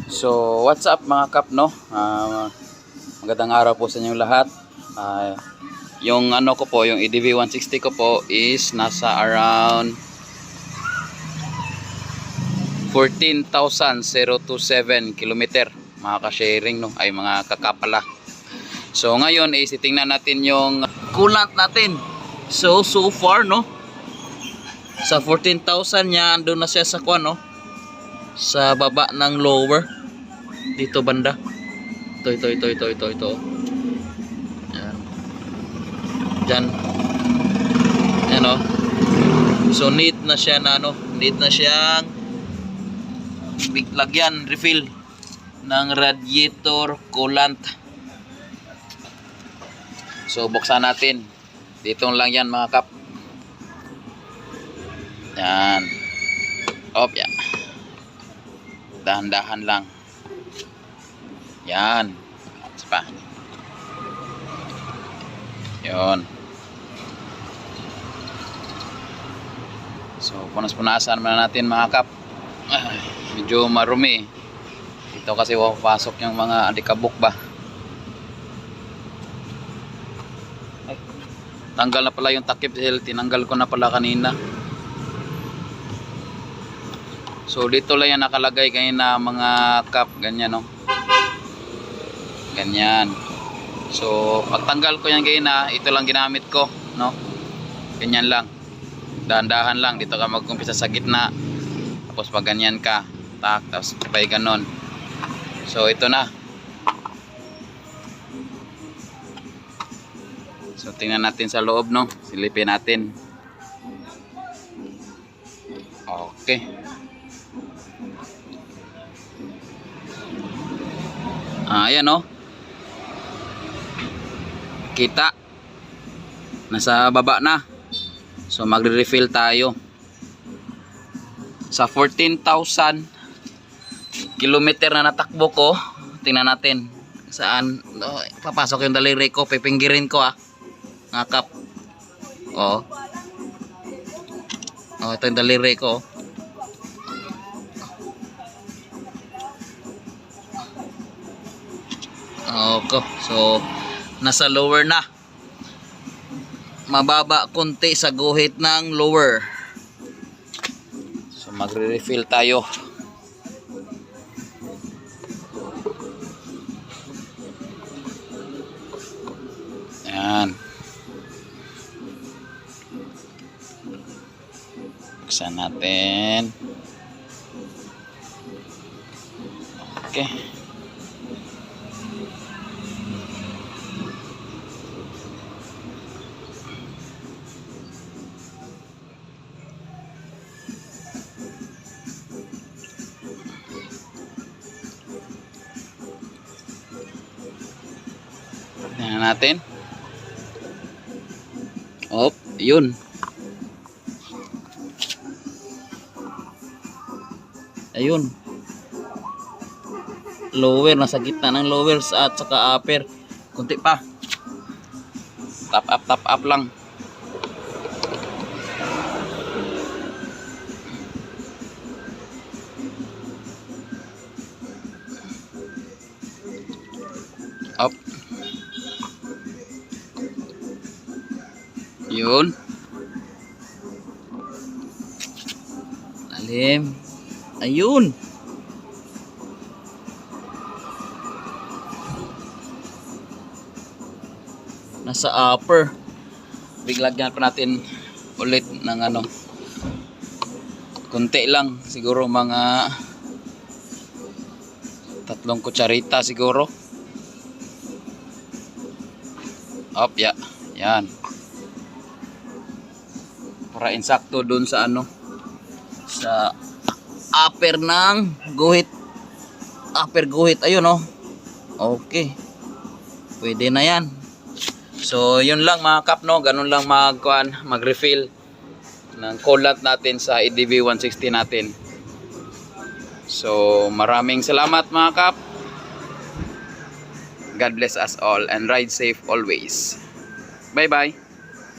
So what's up mga kap, no? Magandang araw po sa inyong lahat. Yung ano ko po, yung EDV 160 ko po is nasa around 14,027 kilometer mga ka-sharing, no? Ay mga kakapala. So ngayon is titingnan natin yung coolant natin. So far, no? Sa 14,000 niya, andun na siya sa kuan, no? Sa baba ng lower. Dito banda. Ito. Yan. Diyan. Yan, no? So neat na siya na, no? Neat na siyang lagyan, refill ng radiator coolant. So buksan natin. Dito lang yan mga kap. Yan. Op, yan. Dahan-dahan lang. Yan. Sapa. Yun. So punas-punasan muna natin mga kap. Medyo marumi. Dito kasi papasok yung mga alikabok ba. Tanggal na pala yung takip, tinanggal ko na pala kanina. So dito lang yan nakalagay kanina mga cup, ganyan, no? Ganyan. So pagtanggal ko yan kanina, ito lang ginamit ko, no? Ganyan lang. Dahan-dahan lang, dito ka mag-umpisa sa gitna. Tapos pag ganyan ka, tak, tapos pay ganon. So ito na. So tingnan natin sa loob, no? Silipin natin. Okay. Ayan, no? Kita. Nasa baba na. So magre-refill tayo. Sa 14,000 kilometer na natakbo ko, tingnan natin saan papasok yung daliri ko, pipinggirin ko, ngakap. Oh, ito yung daliri ko. Okay, so nasa lower na. Mababa konti sa guhit ng lower. So magre-refill tayo. Ayan. Buksan natin. Okay. Tingnan natin. Op, yun. Ayun. Lower, nasa gitna ng lower at saka upper. Kunti pa. Tap up lang. Up. Yun. Lalim. Ayun. Nasa upper. Biglagyan pa natin ulit ng ano. Kunti lang. Siguro mga 3 kutsarita siguro. Up, ya. Yan. Para insakto dun sa ano, sa upper ng guhit. Upper guhit, ayun, oh. Okay. Pwede na yan. So yun lang mga kap, no? Ganun lang mag-refill ng coolant natin sa EDV 160 natin. So maraming salamat mga kap. God bless us all and ride safe always. Bye bye.